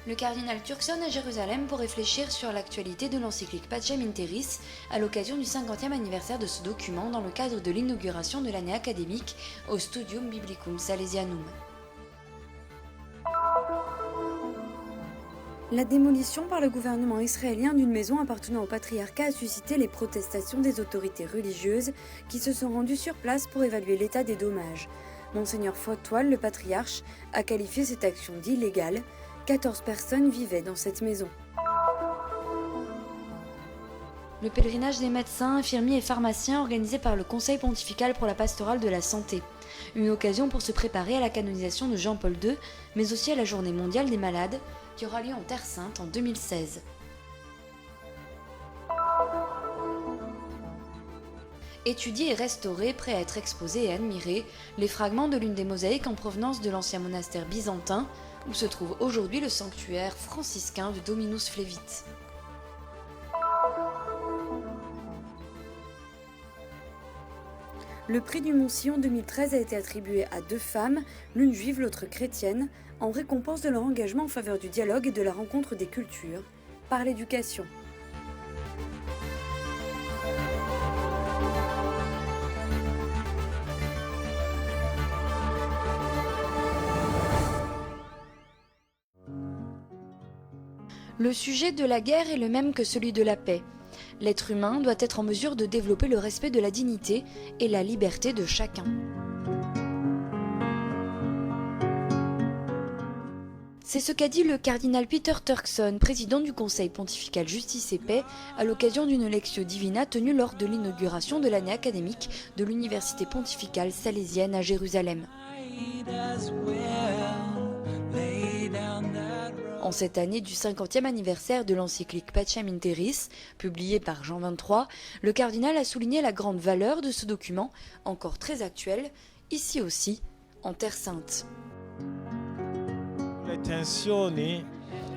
Le cardinal Turkson à Jérusalem pour réfléchir sur l'actualité de l'encyclique Pacem in Terris à l'occasion du 50e anniversaire de ce document dans le cadre de l'inauguration de l'année académique au Studium Biblicum Salesianum. La démolition par le gouvernement israélien d'une maison appartenant au patriarcat a suscité les protestations des autorités religieuses qui se sont rendues sur place pour évaluer l'état des dommages. Monseigneur Fotwal, le patriarche, a qualifié cette action d'illégale. 14 personnes vivaient dans cette maison. Le pèlerinage des médecins, infirmiers et pharmaciens organisé par le Conseil pontifical pour la pastorale de la santé. Une occasion pour se préparer à la canonisation de Jean-Paul II, mais aussi à la Journée mondiale des malades, qui aura lieu en Terre Sainte en 2016. Étudiés et restaurés, prêts à être exposés et admirés, les fragments de l'une des mosaïques en provenance de l'ancien monastère byzantin, où se trouve aujourd'hui le sanctuaire franciscain de Dominus Flevit. Le prix du Mont-Sion 2013 a été attribué à 2 femmes, l'une juive, l'autre chrétienne, en récompense de leur engagement en faveur du dialogue et de la rencontre des cultures, par l'éducation. Le sujet de la guerre est le même que celui de la paix. L'être humain doit être en mesure de développer le respect de la dignité et la liberté de chacun. C'est ce qu'a dit le cardinal Peter Turkson, président du Conseil pontifical Justice et Paix, à l'occasion d'une lectio divina tenue lors de l'inauguration de l'année académique de l'Université pontificale salésienne à Jérusalem. En cette année du 50e anniversaire de l'encyclique Pacem in Terris, publiée par Jean XXIII, le cardinal a souligné la grande valeur de ce document, encore très actuel, ici aussi, en Terre Sainte. Le tensioni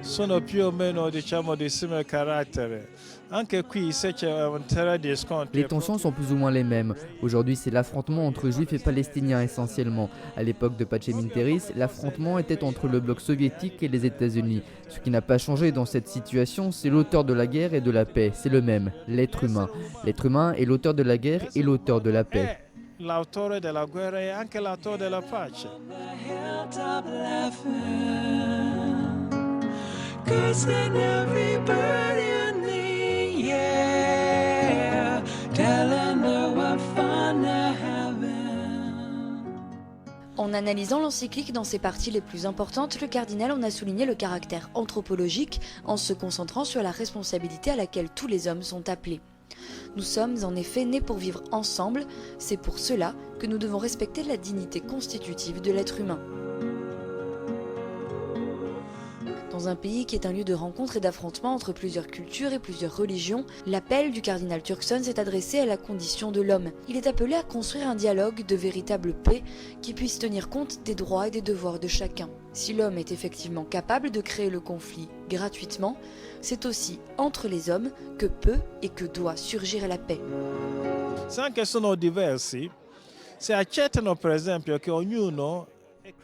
sono più o meno, diciamo, di simile carattere. Anche qui se c'è un terrain di scontro. Les tensions sont plus ou moins les mêmes. Aujourd'hui, c'est l'affrontement entre juifs et palestiniens essentiellement. À l'époque de Pacem in Terris, l'affrontement était entre le bloc soviétique et les États-Unis. Ce qui n'a pas changé dans cette situation, c'est l'auteur de la guerre et de la paix. C'est le même, l'être humain. L'être humain est l'auteur de la guerre et l'auteur de la paix. L'autore della guerra e anche l'autore della pace. En analysant l'encyclique dans ses parties les plus importantes, le cardinal en a souligné le caractère anthropologique en se concentrant sur la responsabilité à laquelle tous les hommes sont appelés. Nous sommes en effet nés pour vivre ensemble, c'est pour cela que nous devons respecter la dignité constitutive de l'être humain. Dans un pays qui est un lieu de rencontre et d'affrontement entre plusieurs cultures et plusieurs religions, l'appel du cardinal Turkson s'est adressé à la condition de l'homme. Il est appelé à construire un dialogue de véritable paix qui puisse tenir compte des droits et des devoirs de chacun. Si l'homme est effectivement capable de créer le conflit gratuitement, c'est aussi entre les hommes que peut et que doit surgir la paix. Se anche sono diversi, se accettano per esempio che ognuno.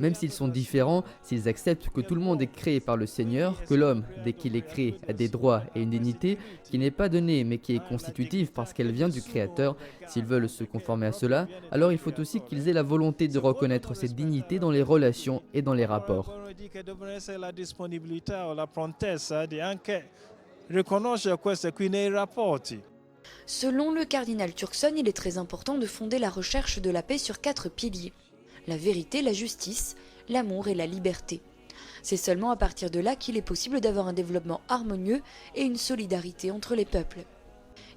Même s'ils sont différents, s'ils acceptent que tout le monde est créé par le Seigneur, que l'homme, dès qu'il est créé, a des droits et une dignité qui n'est pas donnée mais qui est constitutive parce qu'elle vient du Créateur, s'ils veulent se conformer à cela, alors il faut aussi qu'ils aient la volonté de reconnaître cette dignité dans les relations et dans les rapports. Selon le cardinal Turkson, il est très important de fonder la recherche de la paix sur 4 piliers. La vérité, la justice, l'amour et la liberté. C'est seulement à partir de là qu'il est possible d'avoir un développement harmonieux et une solidarité entre les peuples.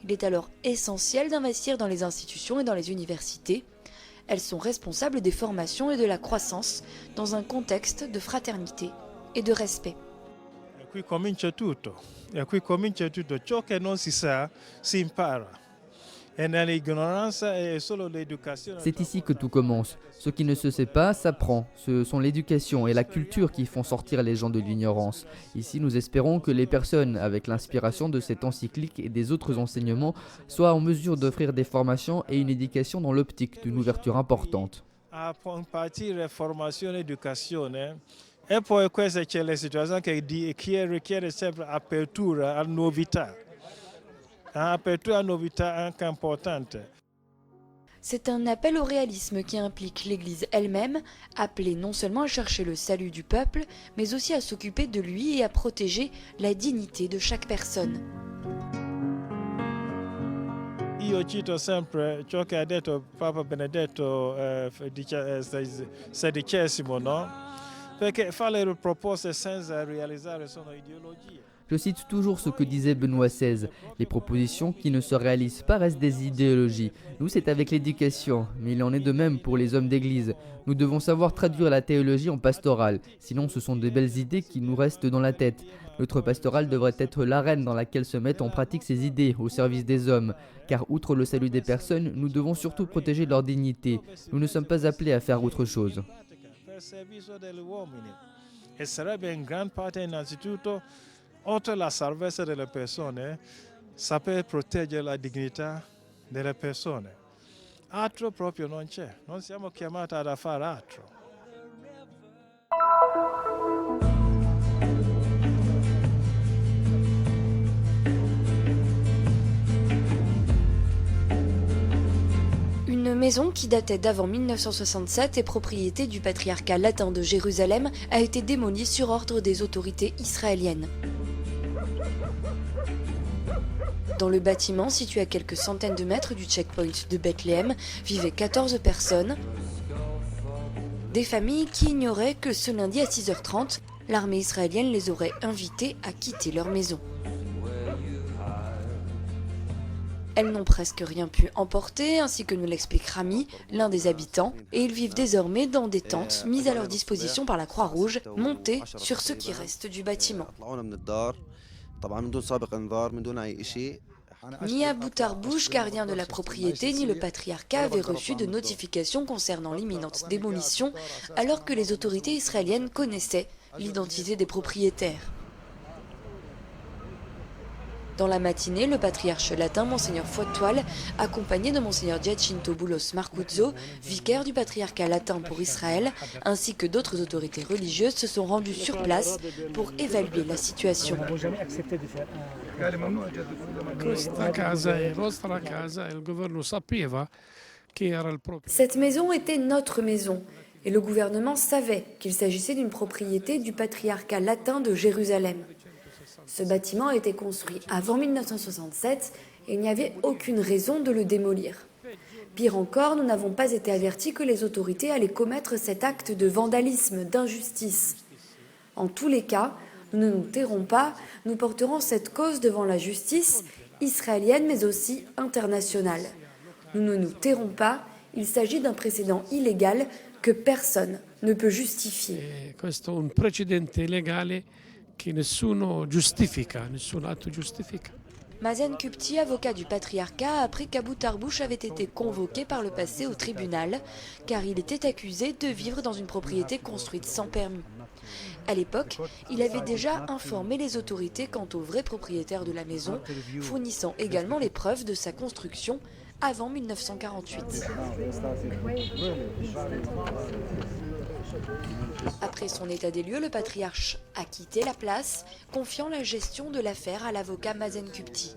Il est alors essentiel d'investir dans les institutions et dans les universités. Elles sont responsables des formations et de la croissance dans un contexte de fraternité et de respect. E qui comincia tutto. E qui comincia tutto. Ciò che non si sa, si impara. C'est ici que tout commence. Ce qui ne se sait pas s'apprend. Ce sont l'éducation et la culture qui font sortir les gens de l'ignorance. Ici, nous espérons que les personnes, avec l'inspiration de cette encyclique et des autres enseignements, soient en mesure d'offrir des formations et une éducation dans l'optique d'une ouverture importante. A impartire formazione e educazione E poi questa c'è la situazione che richiede sempre apertura a novità. Apertura a novità anche importante. C'est un appel au réalisme qui implique l'Église elle-même, appelée non seulement à chercher le salut du peuple, mais aussi à s'occuper de lui et à protéger la dignité de chaque personne. Io cito sempre ciò che ha detto Papa Benedetto XVI, no? Perché fare le proposte senza realizzare sono ideologie. Je cite toujours ce que disait Benoît XVI. Les propositions qui ne se réalisent pas restent des idéologies. Nous, c'est avec l'éducation, mais il en est de même pour les hommes d'église. Nous devons savoir traduire la théologie en pastorale, sinon ce sont de belles idées qui nous restent dans la tête. Notre pastorale devrait être l'arène dans laquelle se mettent en pratique ces idées au service des hommes. Car outre le salut des personnes, nous devons surtout protéger leur dignité. Nous ne sommes pas appelés à faire autre chose. E sarebbe in gran parte innanzitutto, oltre alla salvezza delle persone, saper proteggere la dignità delle persone. Altro proprio non c'è, non siamo chiamati ad fare altro. Une maison qui datait d'avant 1967 et propriété du patriarcat latin de Jérusalem a été démolie sur ordre des autorités israéliennes. Dans le bâtiment, situé à quelques centaines de mètres du checkpoint de Bethléem, vivaient 14 personnes. Des familles qui ignoraient que ce lundi à 6h30, l'armée israélienne les aurait invités à quitter leur maison. Elles n'ont presque rien pu emporter, ainsi que nous l'explique Rami, l'un des habitants, et ils vivent désormais dans des tentes mises à leur disposition par la Croix-Rouge, montées sur ce qui reste du bâtiment. Ni Abou Tarbouch, gardien de la propriété, ni le patriarcat avaient reçu de notification concernant l'imminente démolition, alors que les autorités israéliennes connaissaient l'identité des propriétaires. Dans la matinée, le patriarche latin, Monseigneur Foitoal, accompagné de Monseigneur Giacinto Boulos Marcuzzo, vicaire du patriarcat latin pour Israël, ainsi que d'autres autorités religieuses, se sont rendus sur place pour évaluer la situation. Cette maison était notre maison, et le gouvernement savait qu'il s'agissait d'une propriété du patriarcat latin de Jérusalem. Ce bâtiment a été construit avant 1967 et il n'y avait aucune raison de le démolir. Pire encore, nous n'avons pas été avertis que les autorités allaient commettre cet acte de vandalisme, d'injustice. En tous les cas, nous ne nous tairons pas, nous porterons cette cause devant la justice israélienne mais aussi internationale. Nous ne nous tairons pas, il s'agit d'un précédent illégal que personne ne peut justifier. Questo è un precedente illegale che nessun atto giustifica. Mazen Kupti, avocat du patriarcat, a appris qu'Abou Tarbouch avait été convoqué par le passé au tribunal car il était accusé de vivre dans une propriété construite sans permis. À l'époque, il avait déjà informé les autorités quant au vrai propriétaire de la maison, fournissant également les preuves de sa construction avant 1948. Après son état des lieux, le patriarche a quitté la place, confiant la gestion de l'affaire à l'avocat Mazen Kupti.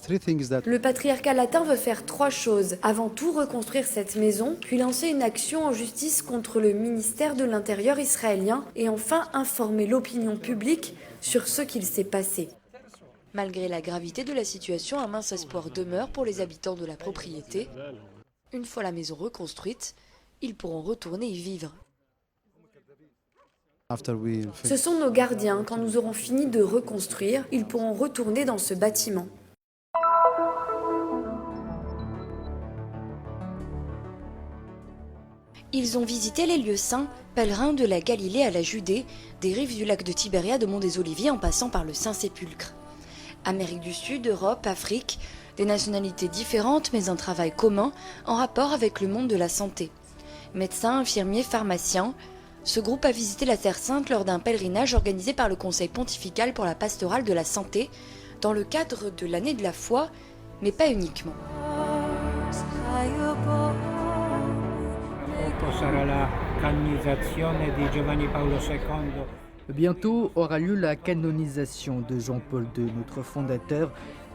Le patriarcat latin veut faire 3 choses. Avant tout, reconstruire cette maison, puis lancer une action en justice contre le ministère de l'Intérieur israélien et enfin informer l'opinion publique sur ce qu'il s'est passé. Malgré la gravité de la situation, un mince espoir demeure pour les habitants de la propriété. Une fois la maison reconstruite, ils pourront retourner y vivre. Ce sont nos gardiens. Quand nous aurons fini de reconstruire, ils pourront retourner dans ce bâtiment. Ils ont visité les lieux saints, pèlerins de la Galilée à la Judée, des rives du lac de Tibériade au mont des Oliviers en passant par le Saint-Sépulcre. Amérique du Sud, Europe, Afrique, des nationalités différentes mais un travail commun en rapport avec le monde de la santé. Médecins, infirmiers, pharmaciens, ce groupe a visité la Terre Sainte lors d'un pèlerinage organisé par le Conseil pontifical pour la pastorale de la santé dans le cadre de l'année de la foi, mais pas uniquement. Sarà la canonizzazione di Giovanni Paolo II. Bientôt aura lieu la canonisation de Jean-Paul II, notre fondateur,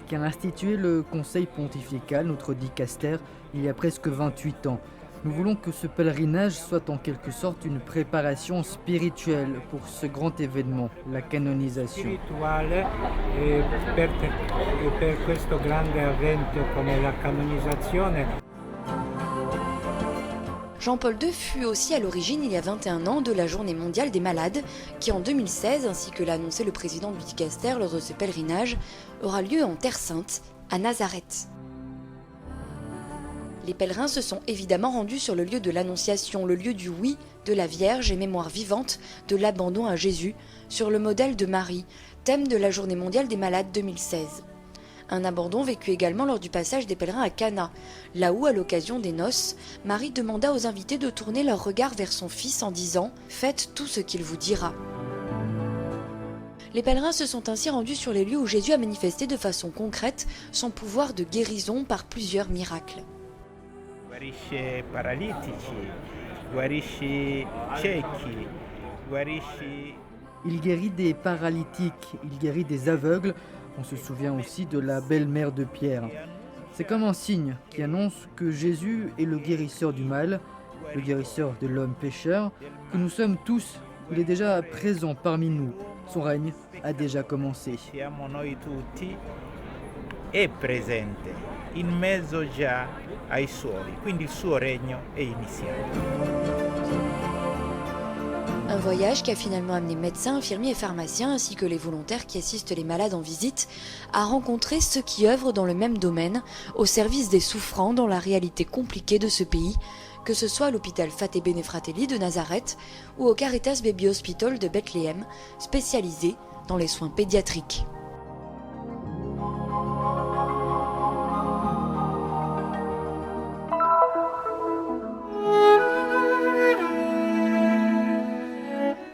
qui a institué le Conseil pontifical, notre dicaster, il y a presque 28 ans. Nous voulons que ce pèlerinage soit en quelque sorte une préparation spirituelle pour ce grand événement, la canonisation. Spirituale per questo grande evento come la canonizzazione. Jean-Paul II fut aussi à l'origine, il y a 21 ans, de la Journée mondiale des malades, qui en 2016, ainsi que l'a annoncé le président du dicaster lors de ce pèlerinage, aura lieu en Terre Sainte, à Nazareth. Les pèlerins se sont évidemment rendus sur le lieu de l'Annonciation, le lieu du oui de la Vierge et mémoire vivante de l'abandon à Jésus, sur le modèle de Marie, thème de la Journée mondiale des malades 2016. Un abandon vécu également lors du passage des pèlerins à Cana, là où, à l'occasion des noces, Marie demanda aux invités de tourner leur regard vers son fils en disant « Faites tout ce qu'il vous dira ». Les pèlerins se sont ainsi rendus sur les lieux où Jésus a manifesté de façon concrète son pouvoir de guérison par plusieurs miracles. Guarisce paralitici, guarisce ciechi, guarisce... Il guérit des paralytiques, il guérit des aveugles. On se souvient aussi de la belle-mère de Pierre. C'est comme un signe qui annonce que Jésus est le guérisseur du mal, le guérisseur de l'homme pécheur, que nous sommes tous. Il est déjà présent parmi nous. Son règne a déjà commencé. Siamo noi tutti, è presente, in mezzo già ai suoi, quindi il suo regno è iniziato. Un voyage qui a finalement amené médecins, infirmiers et pharmaciens, ainsi que les volontaires qui assistent les malades en visite, à rencontrer ceux qui œuvrent dans le même domaine, au service des souffrants dans la réalité compliquée de ce pays, que ce soit à l'hôpital Fate Bene Fratelli de Nazareth ou au Caritas Baby Hospital de Bethléem, spécialisé dans les soins pédiatriques.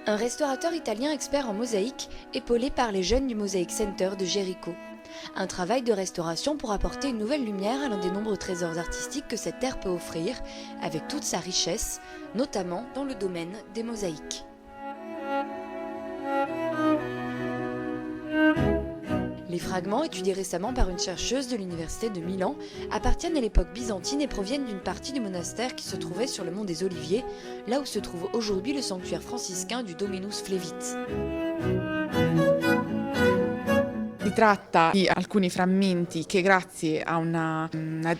Un restaurateur italien expert en mosaïque, épaulé par les jeunes du Mosaic Center de Jéricho. Un travail de restauration pour apporter une nouvelle lumière à l'un des nombreux trésors artistiques que cette terre peut offrir, avec toute sa richesse, notamment dans le domaine des mosaïques. Les fragments, étudiés récemment par une chercheuse de l'université de Milan, appartiennent à l'époque byzantine et proviennent d'une partie du monastère qui se trouvait sur le mont des Oliviers, là où se trouve aujourd'hui le sanctuaire franciscain du Dominus Flevit. Si tratta di alcuni frammenti che grazie a una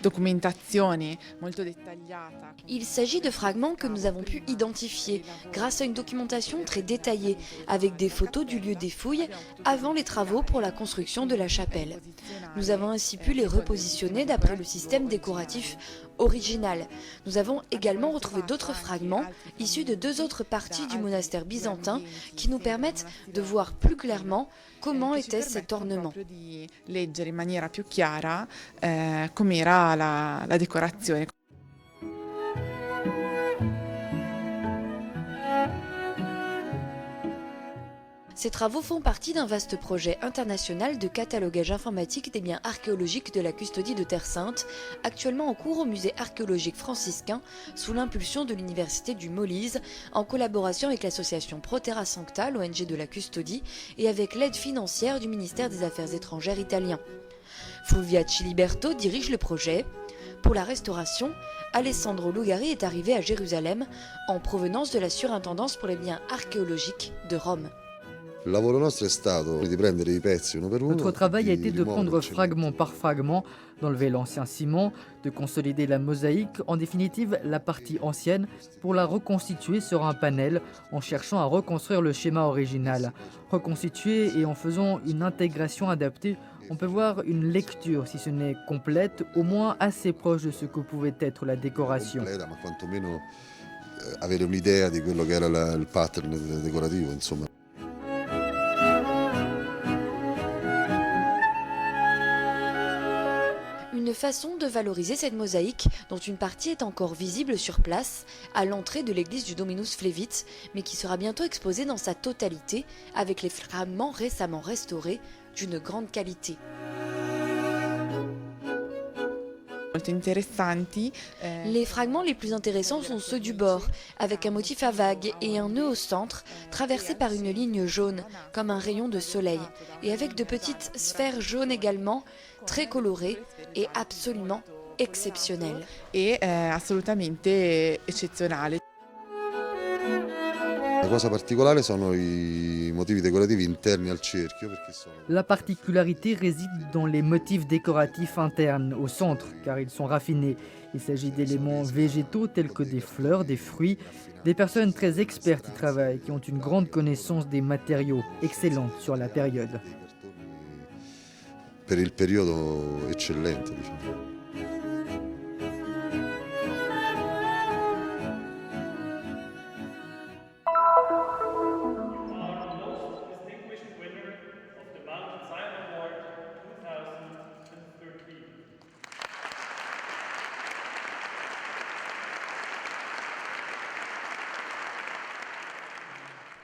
documentazione molto dettagliata. Il s'agit de fragments que nous avons pu identifier grâce à une documentation très détaillée avec des photos du lieu des fouilles avant les travaux pour la construction de la chapelle. Nous avons ainsi pu les repositionner d'après le système décoratif original. Nous avons également retrouvé d'autres fragments issus de deux autres parties du monastère byzantin qui nous permettent de voir plus clairement comment était cet ornement. Di leggere in maniera più chiara com'era la decorazione. Ces travaux font partie d'un vaste projet international de catalogage informatique des biens archéologiques de la custodie de Terre Sainte, actuellement en cours au musée archéologique franciscain sous l'impulsion de l'université du Molise, en collaboration avec l'association Proterra Sancta, l'ONG de la custodie, et avec l'aide financière du ministère des Affaires étrangères italien. Fulvia Ciliberto dirige le projet. Pour la restauration, Alessandro Lugari est arrivé à Jérusalem en provenance de la surintendance pour les biens archéologiques de Rome. Notre travail a été de prendre fragment par fragment, d'enlever l'ancien ciment, de consolider la mosaïque, en définitive la partie ancienne, pour la reconstituer sur un panel en cherchant à reconstruire le schéma original. Reconstituer et en faisant une intégration adaptée, on peut voir une lecture, si ce n'est complète, au moins assez proche de ce que pouvait être la décoration. Avere un'idea di quello che era il pattern decorativo, insomma. Une façon de valoriser cette mosaïque, dont une partie est encore visible sur place, à l'entrée de l'église du Dominus Flevit, mais qui sera bientôt exposée dans sa totalité, avec les fragments récemment restaurés d'une grande qualité. Molto interessanti. Les fragments les plus intéressants sont ceux du bord, avec un motif à vagues et un nœud au centre, traversé par une ligne jaune, comme un rayon de soleil, et avec de petites sphères jaunes également, très colorées et absolument exceptionnelles. E assolutamente eccezionale. La cosa particolare sono i motivi decorativi interni al cerchio, perché sono... La particularité réside dans les motifs décoratifs internes, au centre, car ils sont raffinés. Il s'agit d'éléments végétaux tels que des fleurs, des fruits. Des personnes très expertes y travaillent, qui ont une grande connaissance des matériaux, excellentes sur la période. Per il periodo eccellente, diciamo.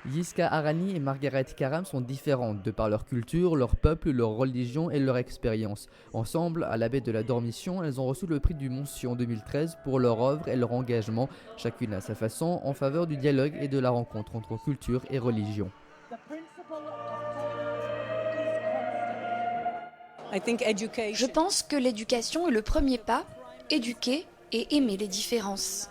Yiska Arani et Margaret Karam sont différentes de par leur culture, leur peuple, leur religion et leur expérience. Ensemble, à la baie de la Dormition, elles ont reçu le prix du Montsion en 2013 pour leur œuvre et leur engagement, chacune à sa façon, en faveur du dialogue et de la rencontre entre culture et religion. Je pense que l'éducation est le premier pas, éduquer et aimer les différences.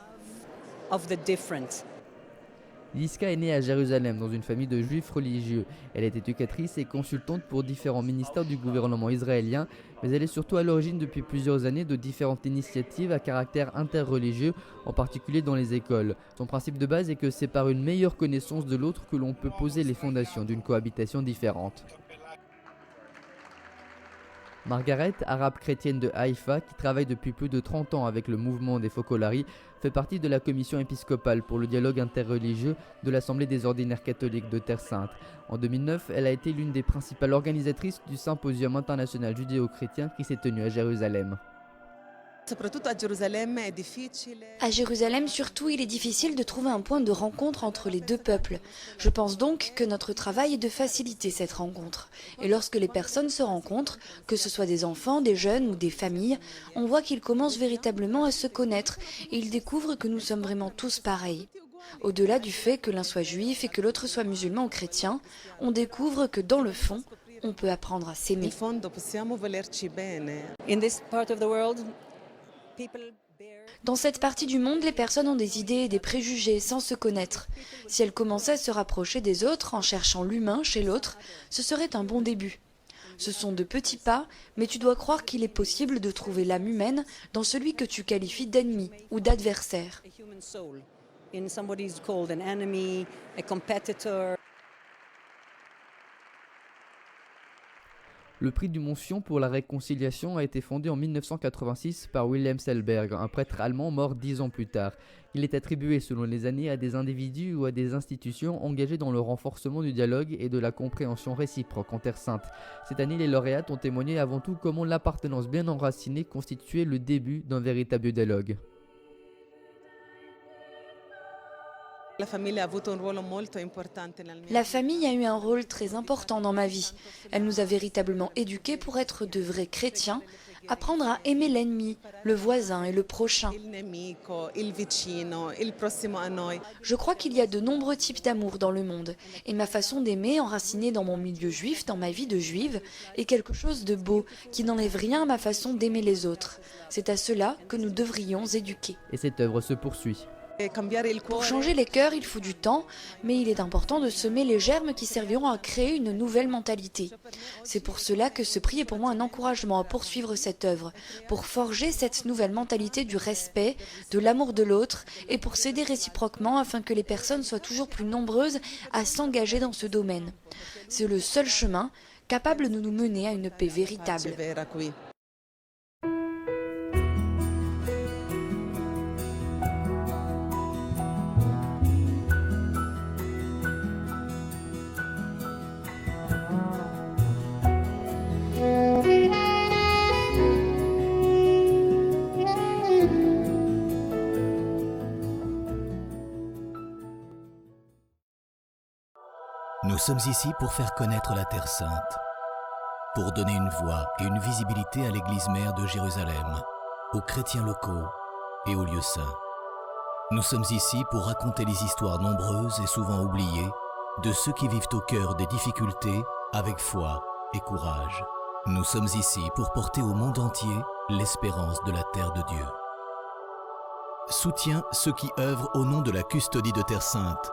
Yiska est née à Jérusalem dans une famille de juifs religieux. Elle est éducatrice et consultante pour différents ministères du gouvernement israélien, mais elle est surtout à l'origine depuis plusieurs années de différentes initiatives à caractère interreligieux, en particulier dans les écoles. Son principe de base est que c'est par une meilleure connaissance de l'autre que l'on peut poser les fondations d'une cohabitation différente. Margaret, arabe chrétienne de Haïfa, qui travaille depuis plus de 30 ans avec le mouvement des Focolari, fait partie de la commission épiscopale pour le dialogue interreligieux de l'Assemblée des ordinaires catholiques de Terre Sainte. En 2009, elle a été l'une des principales organisatrices du symposium international judéo-chrétien qui s'est tenu à Jérusalem. À Jérusalem, surtout, il est difficile de trouver un point de rencontre entre les deux peuples. Je pense donc que notre travail est de faciliter cette rencontre. Et lorsque les personnes se rencontrent, que ce soit des enfants, des jeunes ou des familles, on voit qu'ils commencent véritablement à se connaître et ils découvrent que nous sommes vraiment tous pareils. Au-delà du fait que l'un soit juif et que l'autre soit musulman ou chrétien, on découvre que dans le fond, on peut apprendre à s'aimer. Dans cette partie du monde, les personnes ont des idées et des préjugés sans se connaître. Si elles commençaient à se rapprocher des autres en cherchant l'humain chez l'autre, ce serait un bon début. Ce sont de petits pas, mais tu dois croire qu'il est possible de trouver l'âme humaine dans celui que tu qualifies d'ennemi ou d'adversaire. Le prix du Montsion pour la réconciliation a été fondé en 1986 par Wilhelm Selberg, un prêtre allemand mort 10 ans plus tard. Il est attribué selon les années à des individus ou à des institutions engagés dans le renforcement du dialogue et de la compréhension réciproque en Terre Sainte. Cette année, les lauréates ont témoigné avant tout comment l'appartenance bien enracinée constituait le début d'un véritable dialogue. La famille a eu un rôle très important dans ma vie. Elle nous a véritablement éduqués pour être de vrais chrétiens, apprendre à aimer l'ennemi, le voisin et le prochain. Je crois qu'il y a de nombreux types d'amour dans le monde, et ma façon d'aimer, enracinée dans mon milieu juif, dans ma vie de juive, est quelque chose de beau, qui n'enlève rien à ma façon d'aimer les autres. C'est à cela que nous devrions éduquer. Et cette œuvre se poursuit. Pour changer les cœurs, il faut du temps, mais il est important de semer les germes qui serviront à créer une nouvelle mentalité. C'est pour cela que ce prix est pour moi un encouragement à poursuivre cette œuvre, pour forger cette nouvelle mentalité du respect, de l'amour de l'autre, et pour s'aider réciproquement afin que les personnes soient toujours plus nombreuses à s'engager dans ce domaine. C'est le seul chemin capable de nous mener à une paix véritable. Nous sommes ici pour faire connaître la Terre Sainte, pour donner une voix et une visibilité à l'Église mère de Jérusalem, aux chrétiens locaux et aux lieux saints. Nous sommes ici pour raconter les histoires nombreuses et souvent oubliées de ceux qui vivent au cœur des difficultés avec foi et courage. Nous sommes ici pour porter au monde entier l'espérance de la terre de Dieu. Soutiens ceux qui œuvrent au nom de la custodie de Terre Sainte